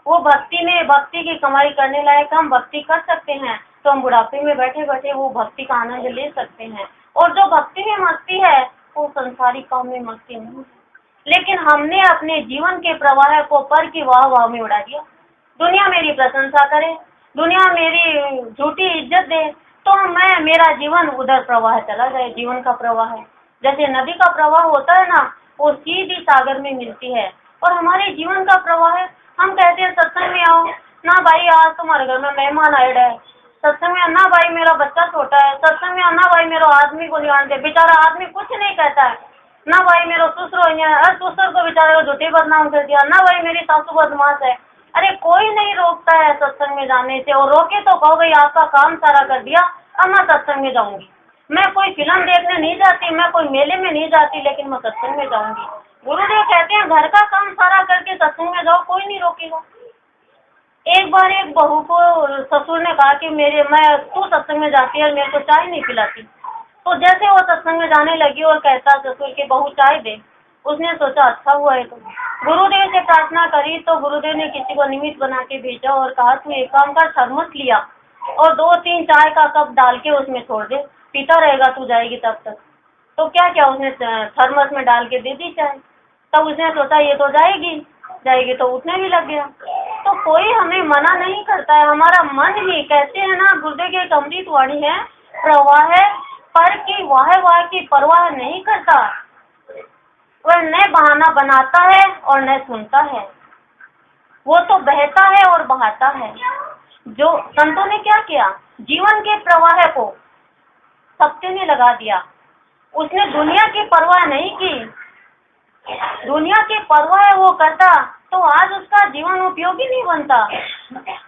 वो भक्ति में, भक्ति की कमाई करने लायक हम भक्ति कर सकते हैं तो हम बुढ़ापे में बैठे बैठे वो भक्ति का आनंद ले सकते हैं। और जो भक्ति में मस्ती है वो संसारिक काम में मस्ती नहीं है। लेकिन हमने अपने जीवन के प्रवाह को पर की वाह वाह में उड़ा दिया। दुनिया मेरी प्रशंसा करे, दुनिया मेरी झूठी इज्जत दे, तो मैं, मेरा जीवन उधर प्रवाह चला जाए। जीवन का प्रवाह है जैसे नदी का प्रवाह होता है ना, वो सीधी सागर में मिलती है। और हमारे जीवन का प्रवाह है, हम कहते हैं सत्संग में आओ ना भाई, आज तुम्हारे घर में मेहमान आए है, सत्संग में ना भाई मेरा बच्चा छोटा है, सत्संग में ना भाई मेरा आदमी को ध्यान दे। बेचारा आदमी कुछ नहीं कहता है ना भाई, मेरा ससुर है, ससुर को बेचारे को झूठी बदनाम कर दिया ना भाई, मेरी सासू बदमाश है। अरे कोई नहीं रोकता है सत्संग में जाने से, और रोके तो कहो भाई आपका काम सारा कर दिया, अब मैं सत्संग में जाऊंगी। मैं कोई फिल्म देखने नहीं जाती, मैं कोई मेले में नहीं जाती, लेकिन मैं सत्संग में जाऊंगी। गुरुदेव कहते हैं घर का काम सारा करके सत्संग में जाओ, कोई नहीं रोकेगा। एक बार एक बहू को ससुर ने कहा कि तू सत्संग में जाती है, मेरे को चाय नहीं पिलाती। तो जैसे वो सत्संग में जाने लगी और कहता ससुर की बहू चाय दे, उसने सोचा अच्छा हुआ है। तो गुरुदेव से प्रार्थना करी तो गुरुदेव ने किसी को निमित्त बना के भेजा और कहा तू एक काम कर, थर्मस लिया और 2-3 चाय का कप डाल के उसमें छोड़ दे, पीता रहेगा तू जाएगी तब तक। तो क्या क्या उसने थर्मस में डाल के दे दी चाय। तब उसने सोचा ये तो जाएगी तो उठने भी लग गया। तो कोई हमें मना नहीं करता है, हमारा मन ही, कहते हैं ना गुरुदेव की एक अमृत वाणी है, प्रवाह है पर की वाह की परवाह नहीं करता। वह न बहाना बनाता है और न सुनता है, वो तो बहता है और बहाता है। जो संतों ने क्या किया, जीवन के प्रवाह को सत्य में लगा दिया। उसने दुनिया की परवाह नहीं की। दुनिया की परवाह वो करता तो आज उसका जीवन उपयोगी नहीं बनता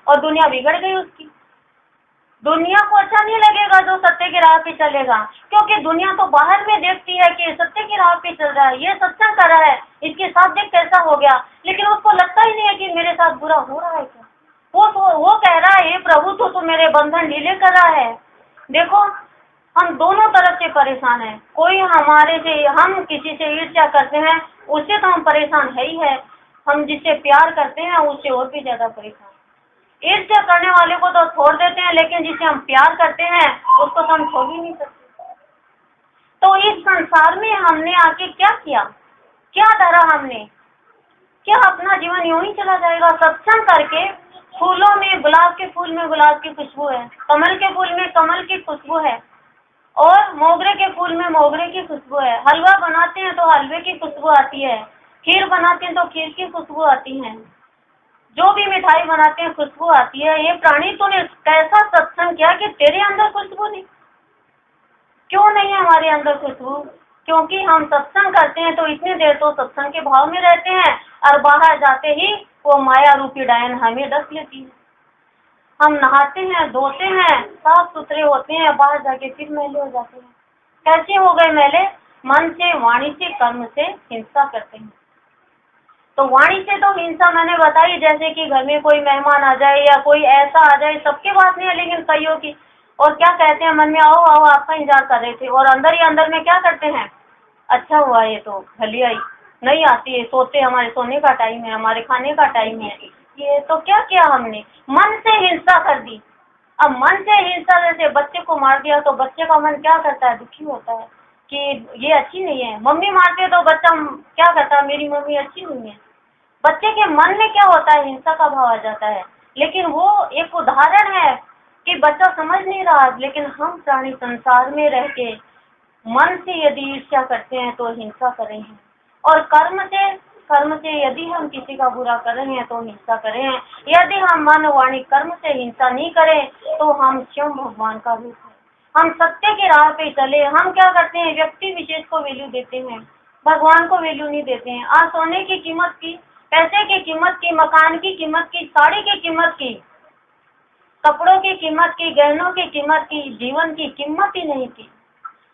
और दुनिया बिगड़ गई उसकी। दुनिया को अच्छा नहीं लगेगा जो सत्य की राह पे चलेगा, क्योंकि दुनिया तो बाहर में देखती है कि सत्य की राह पे चल रहा है, ये सत्संग कर रहा है, इसके साथ देख कैसा हो गया, लेकिन उसको लगता ही नहीं है कि मेरे साथ बुरा हो रहा है क्या। वो कह रहा है हे प्रभु तो मेरे बंधन ढीले कर रहा है। देखो हम दोनों तरफ से परेशान हैं। कोई हमारे से, हम किसी से ईर्ष्या करते हैं उससे तो हम परेशान है ही है, हम जिससे प्यार करते हैं उससे और भी ज्यादा परेशान। ईर्ष्या करने वाले को तो छोड़ देते हैं, लेकिन जिसे हम प्यार करते हैं उसको तो हम छोड़ ही नहीं सकते। तो इस संसार में हमने आके क्या किया, क्या धरा हमने, क्या अपना जीवन यूं ही चला जाएगा सत्संग करके? फूलों में, गुलाब के फूल में गुलाब की खुशबू है, कमल के फूल में कमल की खुशबू है, और मोगरे के फूल में मोगरे की खुशबू है। हलवा बनाते हैं तो हलवे की खुशबू आती है, खीर बनाते हैं तो खीर की खुशबू आती है, जो भी मिठाई बनाते हैं खुशबू आती है। ये प्राणी तूने कैसा सत्संग किया कि तेरे अंदर खुशबू नहीं? क्यों नहीं है हमारे अंदर खुशबू? क्योंकि हम सत्संग करते हैं तो इतनी देर तो सत्संग के भाव में रहते हैं और बाहर जाते ही वो माया रूपी डायन हमें डस लेती है। हम नहाते हैं, धोते हैं, साफ सुथरे होते हैं, बाहर जाके फिर मैले हो जाते हैं। कैसे हो गए मैले? मन से, वाणी से, कर्म से हिंसा करते हैं। तो वाणी से तो हिंसा मैंने बताई, जैसे कि घर में कोई मेहमान आ जाए या कोई ऐसा आ जाए, सबके बात नहीं है लेकिन कईयों की। और क्या कहते हैं मन में, आओ आओ आपका इंतजार कर रहे थे, और अंदर ही अंदर में क्या करते हैं, अच्छा हुआ ये तो भली आई, नहीं आती है, सोते, हमारे सोने का टाइम है, हमारे खाने का टाइम है। ये तो क्या किया हमने, मन से हिंसा कर दी। अब मन से हिंसा, जैसे बच्चे को मार दिया तो बच्चे का मन क्या करता है, दुखी होता है कि ये अच्छी नहीं है। मम्मी मारती है तो बच्चा क्या करता है, मेरी मम्मी अच्छी नहीं है। बच्चे के मन में क्या होता है, हिंसा का भाव आ जाता है। लेकिन वो एक उदाहरण है कि बच्चा समझ नहीं रहा, लेकिन हम प्राणी संसार में रह के मन से यदि ईर्ष्या करते हैं तो हिंसा कर रहे हैं, और कर्म से यदि हम किसी का बुरा कर रहे हैं तो हिंसा कर रहे हैं। यदि हम मन वाणी कर्म से हिंसा नहीं करें तो हम स्वयं भगवान का रूप है। हम सत्य के राह पे चले। हम क्या करते हैं, व्यक्ति विशेष को वैल्यू देते हैं, भगवान को वैल्यू नहीं देते हैं। आज सोने की कीमत की, पैसे की कीमत की, मकान की कीमत की, साड़ी की कीमत की, कपड़ों की कीमत की, गहनों की कीमत की, जीवन की कीमत ही नहीं की।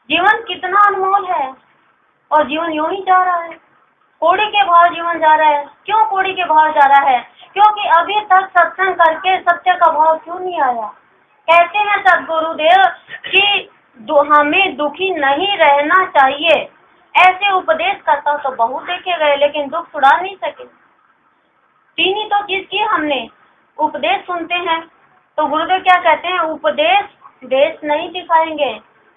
जीवन कितना अनमोल है और जीवन यूं ही जा रहा है, कौड़ी के भाव जीवन जा रहा है। क्यों कौड़ी के भाव जा रहा है? क्योंकि अभी तक सत्संग करके सत्य का भाव क्यों नहीं आया। कहते हैं सदगुरुदेव कि हमें दुखी नहीं रहना चाहिए। ऐसे उपदेश करता तो बहुत देखे गए लेकिन दुख छुड़ा नहीं सके। तीन ही तो चीज की हमने, उपदेश सुनते हैं तो गुरुदेव क्या कहते हैं, उपदेश देश नहीं दिखाएंगे।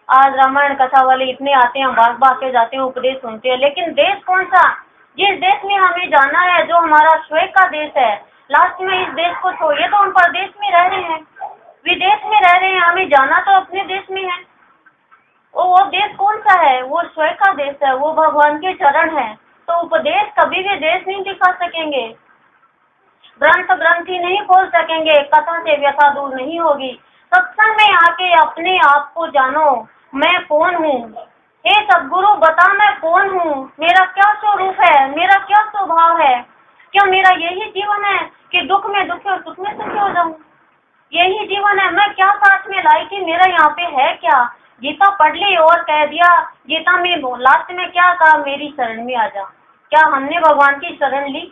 आज रामायण कथा वाले इतने आते हैं, भाग भाग के जाते हैं, उपदेश सुनते हैं, लेकिन देश कौन सा? जिस देश में हमें जाना है, जो हमारा स्वयं का देश है, लास्ट में इस देश को छोड़िए तो हम परदेश में रह रहे हैं, विदेश में रह रहे हैं, हमें जाना तो अपने देश में है। वो देश कौन सा है? वो स्वयं का देश है, वो भगवान के चरण है। तो उपदेश कभी भी देश नहीं दिखा सकेंगे, ग्रंथ ही नहीं खोल सकेंगे, कथा से व्यथा दूर नहीं होगी। सत्संग में आके अपने आप को जानो, मैं कौन हूँ। हे सदगुरु बता मैं कौन हूँ, मेरा क्या स्वरूप है, मेरा क्या स्वभाव है। क्या मेरा यही जीवन है कि दुख में दुखी और सुख में सुखी हो जाऊं? यही जीवन है? मैं क्या साथ में लाई थी, मेरा यहाँ पे है क्या? गीता पढ़ ली और कह दिया, गीता में लास्ट में क्या कहा, मेरी शरण में आ जा। क्या हमने भगवान की शरण ली?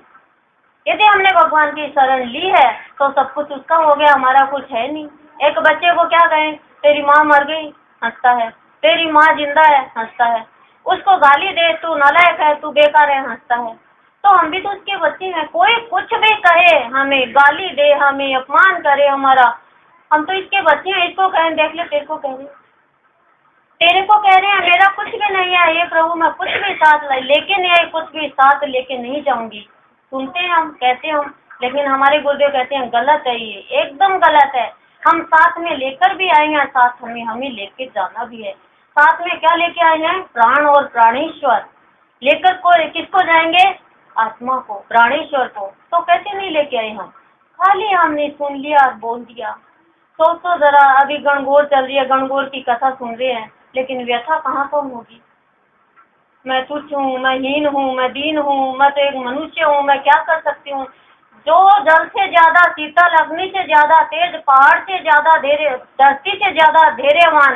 यदि हमने भगवान की शरण ली है तो सब कुछ उसका हो गया, हमारा कुछ है नहीं। एक बच्चे को क्या कहें, तेरी माँ मर गई, हंसता है। तेरी माँ जिंदा है, हंसता है। उसको गाली दे, तू नालायक है, तू बेकार है, हंसता है। तो हम भी तो उसके बच्चे हैं। कोई कुछ भी कहे, हमें गाली दे, हमें अपमान करे हमारा, हम तो इसके बच्चे हैं। इसको कहें, देख ले तेरे को कह रहे, तेरे को कह रहे हैं मेरा कुछ भी नहीं है, ये प्रभु मैं कुछ भी साथ लेके नहीं आई, कुछ भी साथ लेके नहीं जाऊंगी। सुनते हैं हम, कहते हैं हम, लेकिन हमारे गुरुदेव कहते हैं गलत है, ये एकदम गलत है। हम साथ में लेकर भी आए हैं, साथ हमें लेके जाना भी है। साथ में क्या लेके आए हैं, प्राण और प्राणेश्वर लेकर को किसको जाएंगे, आत्मा को, प्राणेश्वर को। तो कैसे नहीं लेके आए हम, खाली हमने सुन लिया, बोल दिया। सोचो जरा, अभी गणगौर चल रही है, गणगौर की कथा सुन रहे हैं, लेकिन व्यथा कहाँ कम होगी। मैं तुच्छ हूँ, मैं हीन हूँ, मैं दीन हूँ, मैं तो एक मनुष्य हूँ, मैं क्या कर सकती हूँ। जो जल से ज्यादा शीतल, अग्नि से ज्यादा तेज, पहाड़ से ज्यादा धैर्य, धरती से ज्यादा धैर्यवान,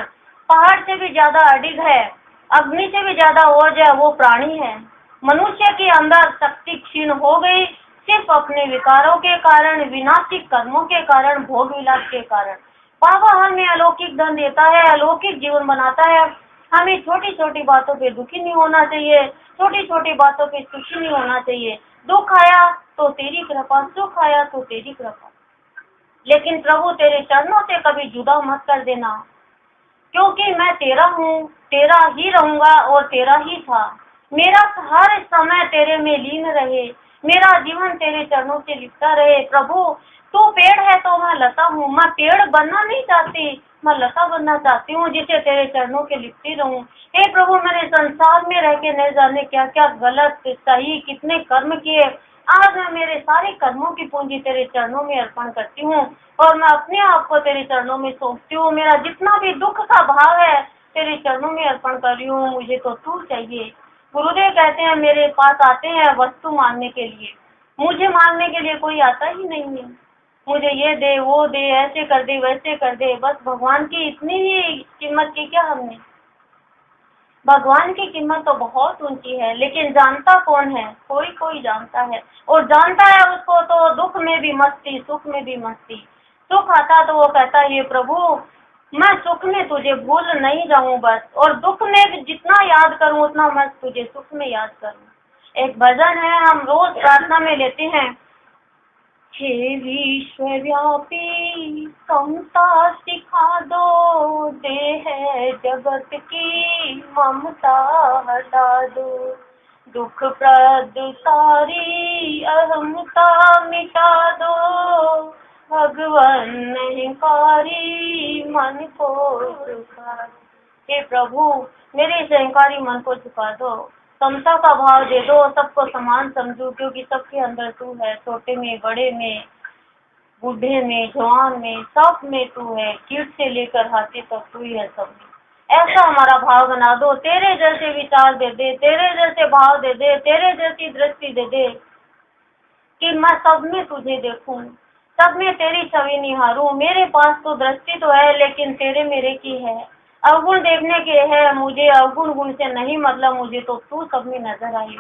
पहाड़ से भी ज्यादा अडिग है, अग्नि से भी ज्यादा ओज है, वो प्राणी है। मनुष्य के अंदर शक्ति क्षीण हो गई, सिर्फ अपने विकारों के कारण, विनाशिक कर्मों के कारण, भोग विलास के कारण। बाबा हमें अलौकिक धन देता है, अलौकिक जीवन बनाता है। हमें छोटी छोटी बातों पे दुखी नहीं होना चाहिए, छोटी छोटी बातों पे सुखी नहीं होना चाहिए। दुख आया तो तेरी कृपा, सुख आया तो तेरी कृपा, लेकिन प्रभु तेरे चरणों से कभी जुदा मत कर देना, क्योंकि मैं तेरा हूँ, तेरा ही रहूंगा और तेरा ही था। मेरा हर समय तेरे में लीन रहे, मेरा जीवन तेरे चरणों से लिपटा रहे। प्रभु तू पेड़ है तो मैं लता हूँ, मैं पेड़ बनना नहीं चाहती, मैं लता बनना चाहती हूँ जिसे तेरे चरणों के लिपटी रहूं। हे प्रभु, मैंने संसार में रह के न जाने क्या क्या गलत सही कितने कर्म किए। आज मैं मेरे सारे कर्मों की पूंजी तेरे चरणों में अर्पण करती हूँ और मैं अपने आप को तेरे चरणों में सौंपती हूँ। मेरा जितना भी दुख का भाव है तेरे चरणों में अर्पण कर रही हूँ, मुझे तो तू चाहिए। गुरुदेव कहते हैं मेरे पास आते हैं वस्तु मांगने के लिए, मुझे मांगने के लिए कोई आता ही नहीं है। मुझे ये दे वो दे, ऐसे कर दे वैसे कर दे, बस भगवान की इतनी ही कीमत की क्या हमने। भगवान की कीमत तो बहुत ऊंची है, लेकिन जानता कौन है? कोई कोई जानता है, और जानता है उसको तो दुख में भी मस्ती सुख में भी मस्ती। सुख आता तो वो कहता है ये प्रभु मैं सुख में तुझे भूल नहीं जाऊं बस, और दुख में जितना याद करूं उतना मैं तुझे सुख में याद करूं। एक भजन है हम रोज प्रार्थना में लेते हैं, हे विश्वव्यापी समता सिखा दो, देह जगत की ममता हटा दो, दुख प्रद सारी अहमता मिटा दो, भगवान अहंकारी मन को झुका दो। हे प्रभु मेरे इस अहंकारी मन को झुका दो, समता का भाव दे दो, सबको समान समझू, क्योंकि सबके अंदर तू है, छोटे में बड़े में बूढ़े में जवान में सब में तू है, कीट से लेकर हाथी तक तू ही है सब में। ऐसा हमारा भाव बना दो, तेरे जैसे विचार दे दे, तेरे जैसे भाव दे दे, तेरे जैसी दृष्टि दे दे कि मैं सब में तुझे देखूं, सब में तेरी छवि निहारूं। मेरे पास तो दृष्टि तो है लेकिन तेरे मेरे की है, अवगुण देखने के है मुझे, अवगुण गुण से नहीं मतलब मुझे, तो तू सब में नजर आई।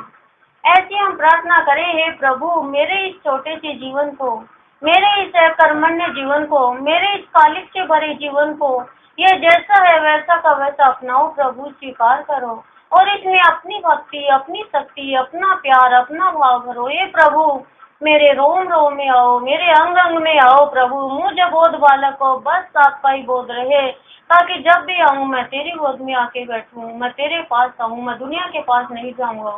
ऐसी हम प्रार्थना करें, हे प्रभु मेरे इस छोटे से जीवन को, मेरे इस कर्मण्य जीवन को, मेरे इस कालिक से भरे जीवन को, ये जैसा है वैसा का वैसा अपनाओ प्रभु, स्वीकार करो और इसमें अपनी भक्ति अपनी शक्ति अपना प्यार अपना भाव भरो। ये प्रभु मेरे रोम रोम में आओ, मेरे अंग अंग में आओ प्रभु, मुझे बोध बालक को बस आपका ही बोध रहे, ताकि जब भी आऊँ मैं तेरी गोद में आके बैठूं, मैं तेरे पास आऊँ, मैं दुनिया के पास नहीं जाऊंगा।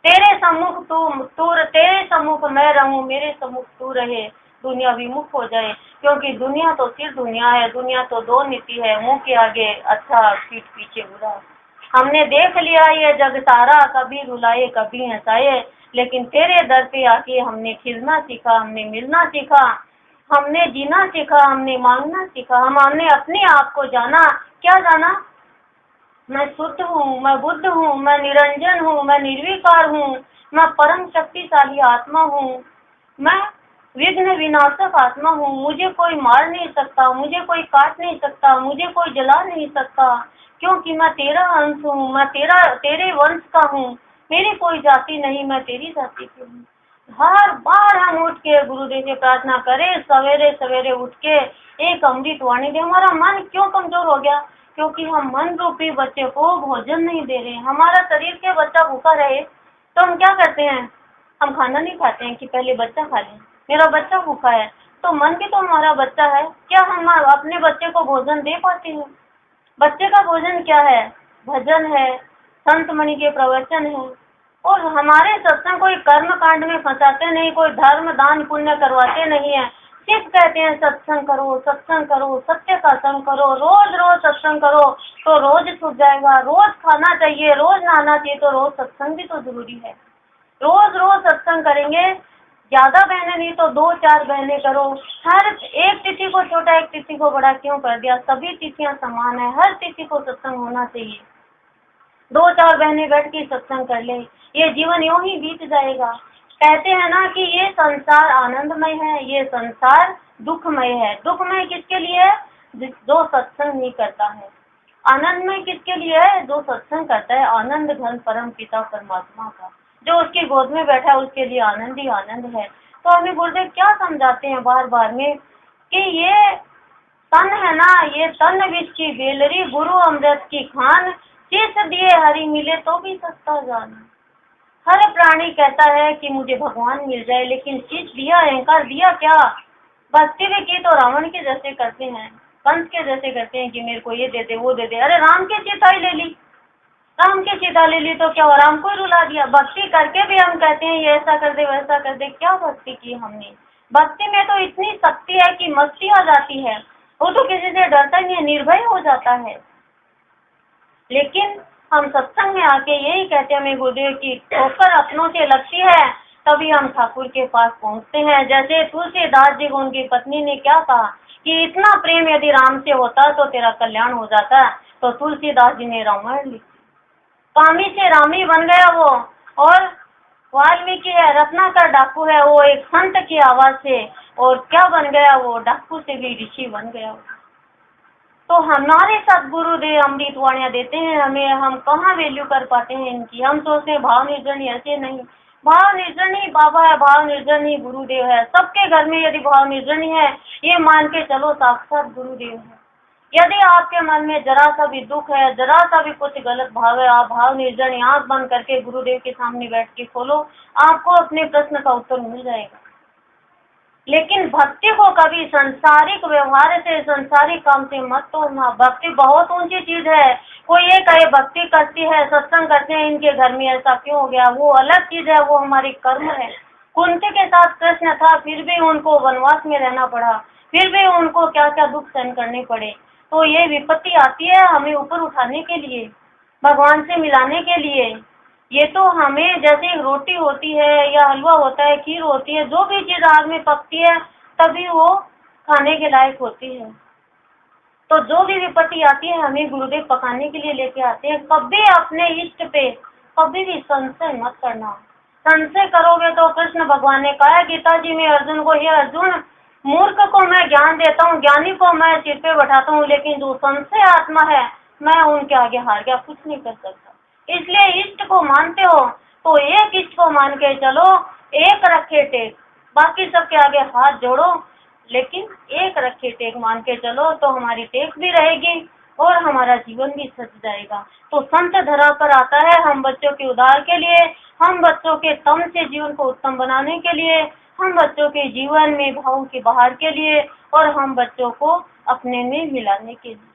तेरे सम्मुख तू तेरे सम्मुख मैं रहूं, मेरे सम्मुख तू रहे, दुनिया विमुख हो जाए, क्योंकि दुनिया तो सिर्फ दुनिया है, दुनिया तो दो नीति है, मुंह के आगे अच्छा पीठ पीछे बुरा। हमने देख लिया ये जग सारा, कभी रुलाए कभी हंसाए, लेकिन तेरे दर पे आके हमने खिलना सीखा, हमने मिलना सीखा, हमने जीना सीखा, हमने मांगना सीखा, हमने अपने आप को जाना। क्या जाना? मैं शुद्ध हूँ, मैं बुद्ध हूँ, मैं निरंजन हूँ, मैं निर्विकार हूँ, मैं परम शक्तिशाली आत्मा हूँ, मैं विघ्न विनाशक आत्मा हूँ, मुझे कोई मार नहीं सकता, मुझे कोई काट नहीं सकता, मुझे कोई जला नहीं सकता, क्योंकि मैं तेरा अंश हूँ, मैं तेरे वंश का हूँ, मेरी कोई जाति नहीं, मैं तेरी जाति की हूँ। हर बार हम उठ के गुरुदेव से प्रार्थना करें, सवेरे सवेरे उठ के एक अमृत वाणी दे। हमारा मन क्यों कमजोर हो गया? क्योंकि हम मन रूपी बच्चे को भोजन नहीं दे रहे। हमारा शरीर के बच्चा भूखा रहे तो हम क्या करते हैं? हम खाना नहीं खाते हैं कि पहले बच्चा खा ले, मेरा बच्चा भूखा है। तो मन भी तो हमारा बच्चा है, क्या हम अपने बच्चे को भोजन दे पाते हैं? बच्चे का भोजन क्या है? भजन है, संत मणि के प्रवचन है, और हमारे सत्संग कोई कर्म कांड में फंसाते नहीं, कोई धर्म दान पुण्य करवाते नहीं है, सिर्फ कहते हैं सत्संग करो सत्संग करो, सत्य का संग करो, रोज रोज सत्संग करो तो रोज छूट जाएगा, रोज खाना चाहिए, रोज नहाना चाहिए, तो रोज सत्संग भी तो जरूरी है। रोज रोज सत्संग करेंगे, ज्यादा बहनें नहीं तो 2-4 बहनें करो। हर एक तिथि को छोटा एक तिथि को बड़ा क्यों कर दिया? सभी तिथियां समान है, हर तिथि को सत्संग होना चाहिए। 2-4 बहनें बैठ के सत्संग कर ले, ये जीवन यूं ही बीत जाएगा। कहते हैं ना कि ये संसार आनंदमय है, ये संसार दुखमय है। दुखमय किसके लिए है? जो सत्संग नहीं करता है। आनंदमय किसके लिए है? जो सत्संग करता है, आनंद घन परम पिता परमात्मा का, जो उसकी गोद में बैठा है उसके लिए आनंद ही आनंद है। तो हमें गुरुदेव क्या समझाते हैं बार बार में कि ये तन है ना, ये तन विष की बेलरी, गुरु अमृत की खान, शीश दिए हरि मिले तो भी सस्ता जान। हर प्राणी कहता है कि मुझे भगवान मिल जाए, लेकिन शीश दिया, अहंकार दिया क्या? भक्ति भी की तो रावण के जैसे करते हैं, कंस के जैसे करते हैं कि मेरे को ये दे दे वो दे दे। अरे राम की सीता ही ले ली, राम की सीता ले ली तो क्या हुआ? राम को ही रुला दिया। भक्ति करके भी हम कहते हैं ये ऐसा कर दे वैसा कर दे। क्या भक्ति की हमने? भक्ति में तो इतनी शक्ति है कि मस्ती आ जाती है। वो तो किसी से डरता नहीं है, निर्भय हो जाता है। लेकिन हम सत्संग में आके यही कहते हैं हमें गुरुदेव की ठोकर अपनों से लक्ष्य है, तभी हम ठाकुर के पास पहुंचते हैं। जैसे तुलसीदास जी को उनकी पत्नी ने क्या कहा कि इतना प्रेम यदि राम से होता तो तेरा कल्याण हो जाता, तो तुलसीदास जी ने रामायण लिखी। कामी से रामी बन गया वो। और वाल्मीकि है, रत्नाकर डाकू है, वो एक संत की आवाज से और क्या बन गया, वो डाकू से भी ऋषि बन गया। तो हमारे साथ गुरुदेव अमृत वाणियां देते हैं हमें, हम कहाँ वैल्यू कर पाते हैं इनकी। हम सोचते हैं भाव निर्जन, ऐसे नहीं। भाव निर्जन ही बाबा है, भाव निर्जन ही गुरुदेव है। सबके घर में यदि भाव निर्जन है, ये मान के चलो साक्षात गुरुदेव है। यदि आपके मन में जरा सा भी दुख है, जरा सा भी कुछ गलत भाव है, आप भाव निर्जन आंख बंद करके गुरुदेव के सामने बैठ के खोलो, आपको अपने प्रश्न का उत्तर मिल जाएगा। लेकिन भक्ति को कभी संसारिक व्यवहार से, संसारिक काम से मत तोड़ना। भक्ति बहुत ऊंची चीज है। कोई ये कहे भक्ति करती है, सत्संग करते हैं, इनके घर में ऐसा क्यों हो गया, वो अलग चीज है, वो हमारी कर्म है। कुंती के साथ कृष्ण था, फिर भी उनको वनवास में रहना पड़ा, फिर भी उनको क्या क्या दुख सहन करने पड़े। तो ये विपत्ति आती है हमें ऊपर उठाने के लिए, भगवान से मिलाने के लिए। ये तो हमें जैसे रोटी होती है या हलवा होता है, खीर होती है, जो भी चीज आग में पकती है तभी वो खाने के लायक होती है। तो जो भी विपत्ति आती है हमें गुरुदेव पकाने के लिए लेके आते हैं। कभी अपने इष्ट पे कभी भी संशय मत करना। संशय करोगे तो कृष्ण भगवान ने कहा गीता जी में अर्जुन को, हे अर्जुन, मूर्ख को मैं ज्ञान देता हूँ, ज्ञानी को मैं सिर पे बैठाता हूँ, लेकिन जो संशय आत्मा है मैं उनके आगे हार गया, कुछ नहीं कर सकता। इसलिए इष्ट को मानते हो तो एक इष्ट को मान के चलो, एक रखे टेक, बाकी सबके आगे हाथ जोड़ो, लेकिन एक रखे टेक मान के चलो तो हमारी टेक भी रहेगी और हमारा जीवन भी सज जाएगा। तो संत धरा पर आता है हम बच्चों के उद्धार के लिए, हम बच्चों के तम से जीवन को उत्तम बनाने के लिए, हम बच्चों के जीवन में भावों की बहार के लिए और हम बच्चों को अपने में मिलाने के लिए।